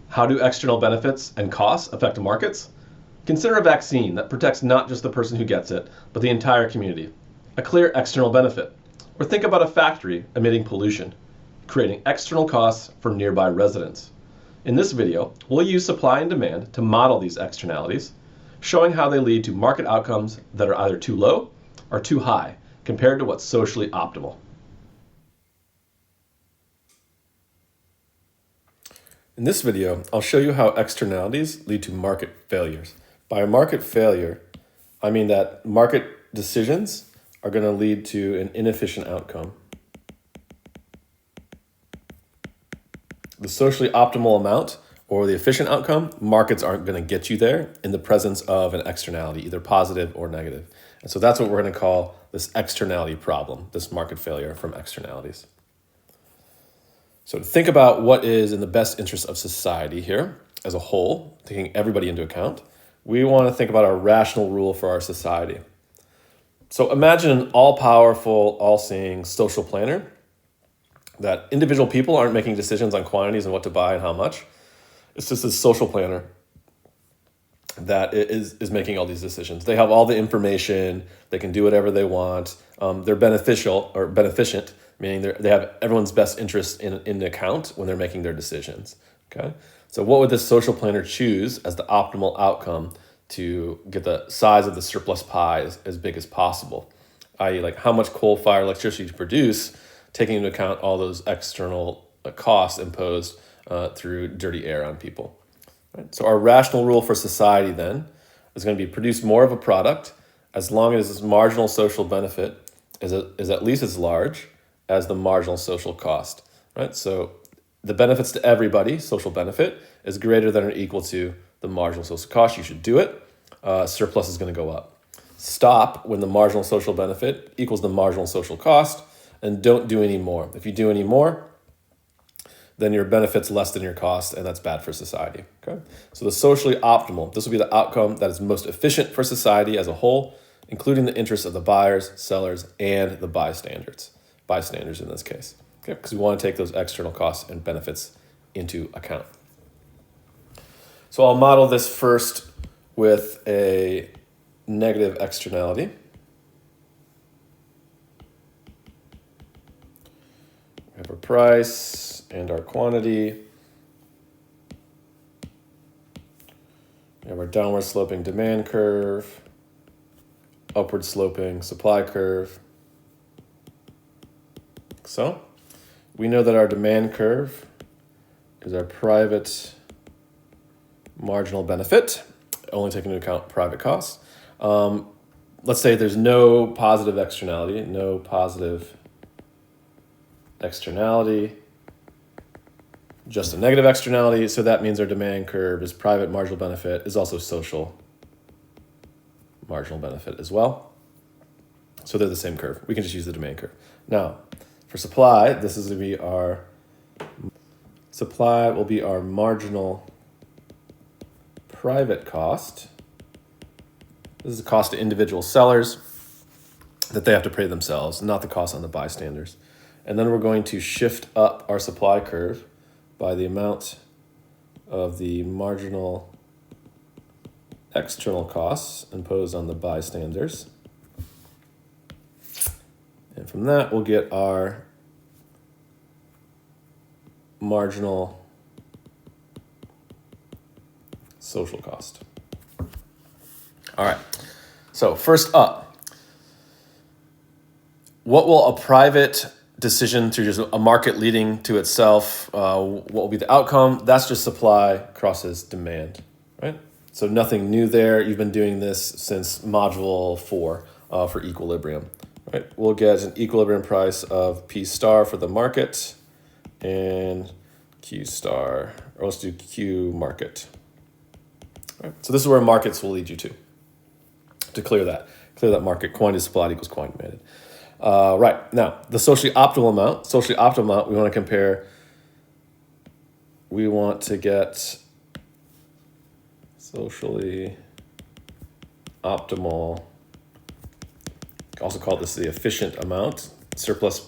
How do external benefits and costs affect markets? Consider a vaccine that protects not just the person who gets it, but the entire community. A clear external benefit. Or think about a factory emitting pollution, creating external costs for nearby residents. In this video, we'll use supply and demand to model these externalities, showing how they lead to market outcomes that are either too low or too high compared to what's socially optimal. In this video, I'll show you how externalities lead to market failures. By market failure, I mean that market decisions are going to lead to an inefficient outcome. The socially optimal amount or the efficient outcome, markets aren't going to get you there in the presence of an externality, either positive or negative. And so that's what we're going to call this externality problem, this market failure from externalities. So think about what is in the best interest of society here as a whole, taking everybody into account. We want to think about our rational rule for our society. So imagine an all-powerful, all-seeing social planner that individual people aren't making decisions on quantities and what to buy and how much. It's just a social planner that is making all these decisions. They have all the information. They can do whatever they want. They're beneficent, meaning they have everyone's best interest in account when they're making their decisions. Okay, so what would this social planner choose as the optimal outcome to get the size of the surplus pie as big as possible? I.e., like how much coal-fired electricity to produce, taking into account all those external costs imposed through dirty air on people. Right? So our rational rule for society then is going to be produce more of a product as long as its marginal social benefit is at least as large as the marginal social cost. Right? So the benefits to everybody, social benefit, is greater than or equal to the marginal social cost. You should do it. Surplus is going to go up. Stop when the marginal social benefit equals the marginal social cost, and don't do any more. If you do any more, then your benefit's less than your cost, and that's bad for society. Okay? So the socially optimal, this will be the outcome that is most efficient for society as a whole, including the interests of the buyers, sellers, and the bystanders in this case. Okay? Because we want to take those external costs and benefits into account. So I'll model this first with a negative externality. We have our price and our quantity. We have our downward sloping demand curve, upward sloping supply curve. So we know that our demand curve is our private marginal benefit, only taking into account private costs. Let's say there's no positive externality, just a negative externality. So that means our demand curve is private marginal benefit is also social marginal benefit as well. So they're the same curve. We can just use the demand curve. Now, for supply, this is going to be our supply will be our marginal private cost. This is the cost to individual sellers that they have to pay themselves, not the cost on the bystanders. And then we're going to shift up our supply curve by the amount of the marginal external costs imposed on the bystanders. And from that, we'll get our marginal social cost. All right, so first up, what will a private decision through just a market leading to itself, what will be the outcome? That's just supply crosses demand, right? So nothing new there. You've been doing this since module 4 for equilibrium, right? We'll get an equilibrium price of P star for the market and Q star, or let's do Q market. Right? So this is where markets will lead you to clear that market. Quantity supplied equals quantity demanded. Right, now, the socially optimal amount, we want to compare, we want to get socially optimal, also call this the efficient amount. Surplus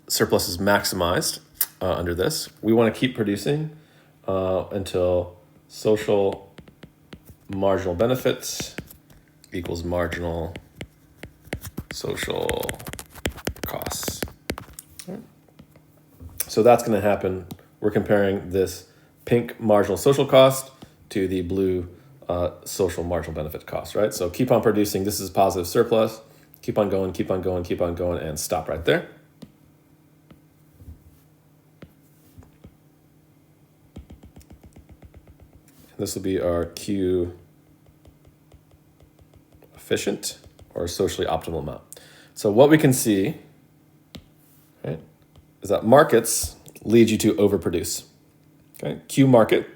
is maximized. under this. We want to keep producing until social marginal benefits equals marginal social costs. Right. So that's going to happen. We're comparing this pink marginal social cost to the blue social marginal benefit cost, right? So keep on producing. This is positive surplus. Keep on going, keep on going, keep on going, and stop right there. This will be our Q efficient or socially optimal amount. So what we can see, right, is that markets lead you to overproduce. Okay, Q market,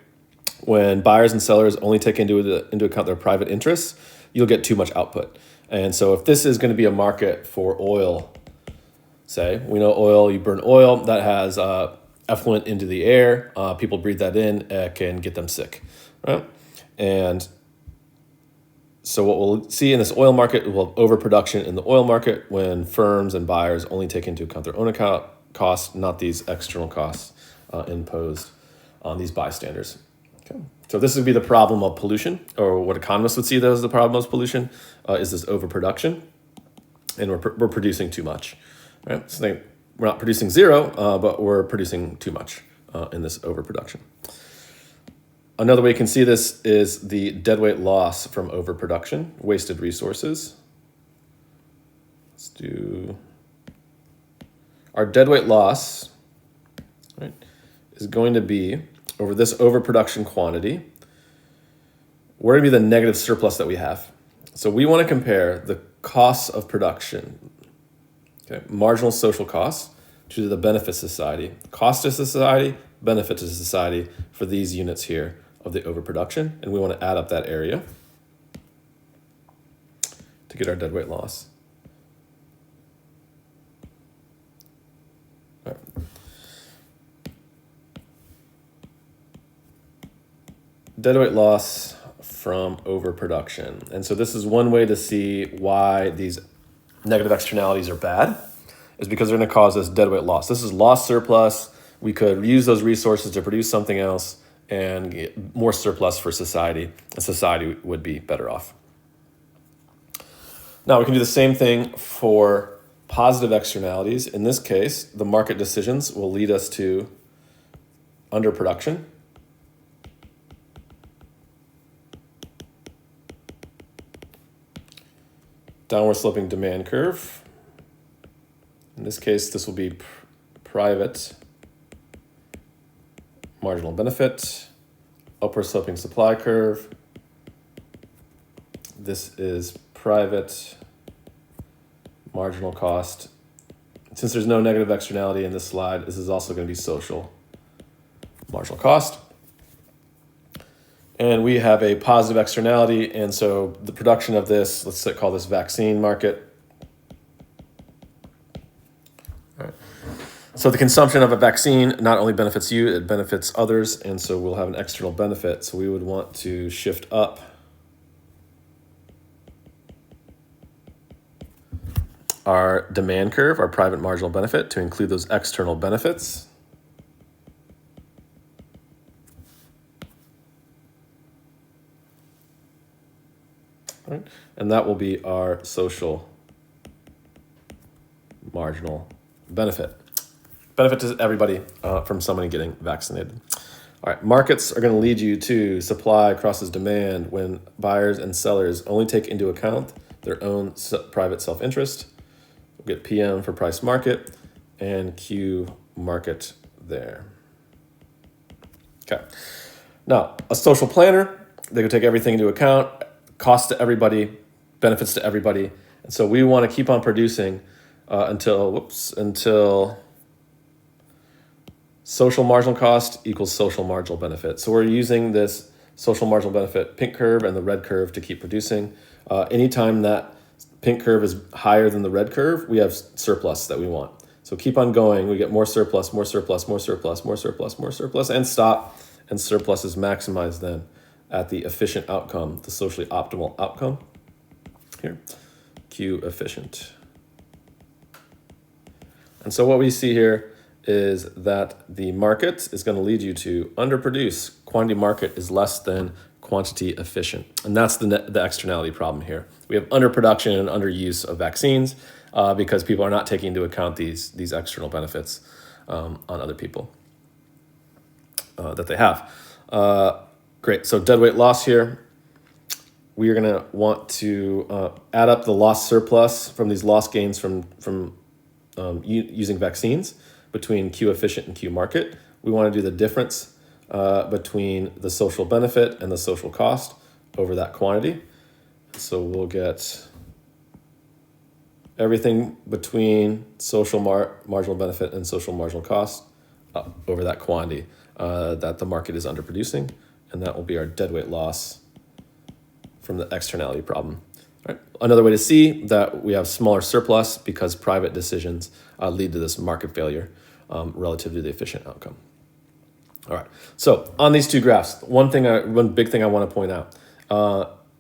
when buyers and sellers only take into account their private interests, you'll get too much output. And so if this is going to be a market for oil, say, we know oil, you burn oil, that has effluent into the air, people breathe that in, it can get them sick, right? And so what we'll see in this oil market, we'll have overproduction in the oil market when firms and buyers only take into account their own account costs, not these external costs imposed on these bystanders. Okay. So this would be the problem of pollution, or what economists would see as the problem of pollution, is this overproduction, and we're producing too much. Right? So we're not producing zero, but we're producing too much in this overproduction. Another way you can see this is the deadweight loss from overproduction, wasted resources. Let's do our deadweight loss, right, is going to be over this overproduction quantity. We're going to be the negative surplus that we have. So we want to compare the costs of production, okay, marginal social costs, to the benefit society. Cost to society, benefit to society for these units here of the overproduction, and we want to add up that area to get our deadweight loss. All right. Deadweight loss from overproduction. And so this is one way to see why these negative externalities are bad, is because they're going to cause us deadweight loss. This is lost surplus. We could use those resources to produce something else and get more surplus for society, and society would be better off. Now we can do the same thing for positive externalities. In this case, the market decisions will lead us to underproduction. Downward sloping demand curve. In this case, this will be private marginal benefit, upward sloping supply curve. This is private marginal cost. Since there's no negative externality in this slide, this is also going to be social marginal cost. And we have a positive externality, and so the production of this, let's call this vaccine market. All right. So the consumption of a vaccine not only benefits you, it benefits others, and so we'll have an external benefit. So we would want to shift up our demand curve, our private marginal benefit, to include those external benefits. Right? And that will be our social marginal benefit. Benefit to everybody from somebody getting vaccinated. All right, markets are going to lead you to supply crosses demand when buyers and sellers only take into account their own private self-interest. We'll get PM for price market and Q market there. Okay. Now, a social planner, they could take everything into account, cost to everybody, benefits to everybody. And so we want to keep on producing until social marginal cost equals social marginal benefit. So we're using this social marginal benefit pink curve and the red curve to keep producing. Anytime that pink curve is higher than the red curve, we have surplus that we want. So keep on going. We get more surplus, more surplus, more surplus, more surplus, more surplus, and stop. And surplus is maximized then at the efficient outcome, the socially optimal outcome. Here, Q efficient. And so what we see here is that the market is going to lead you to underproduce. Quantity market is less than quantity efficient. And that's the externality problem here. We have underproduction and underuse of vaccines because people are not taking into account these external benefits on other people that they have. Great, so deadweight loss here. We are going to want to add up the loss surplus from these loss gains from using vaccines between Q efficient and Q market. We want to do the difference between the social benefit and the social cost over that quantity. So we'll get everything between social marginal benefit and social marginal cost over that quantity that the market is underproducing, and that will be our deadweight loss from the externality problem. All right. Another way to see that we have smaller surplus because private decisions lead to this market failure relative to the efficient outcome. All right. So on these two graphs, one big thing I want to point out,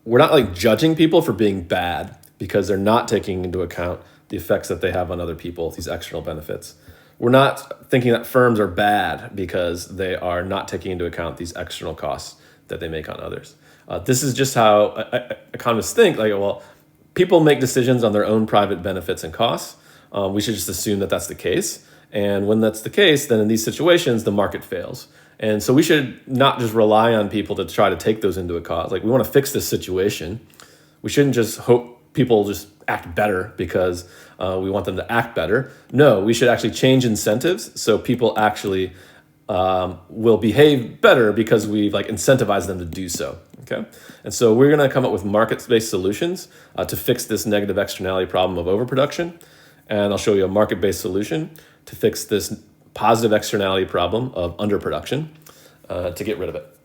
we're not like judging people for being bad because they're not taking into account the effects that they have on other people, these external benefits. We're not thinking that firms are bad because they are not taking into account these external costs that they make on others. This is just how economists think. Like, well, people make decisions on their own private benefits and costs. We should just assume that that's the case. And when that's the case, then in these situations, the market fails. And so we should not just rely on people to try to take those into account. Like, we want to fix this situation. We shouldn't just hope people just act better because we want them to act better. No, we should actually change incentives so people actually will behave better because we've incentivized them to do so. Okay, and so we're going to come up with market-based solutions to fix this negative externality problem of overproduction, and I'll show you a market-based solution to fix this positive externality problem of underproduction to get rid of it.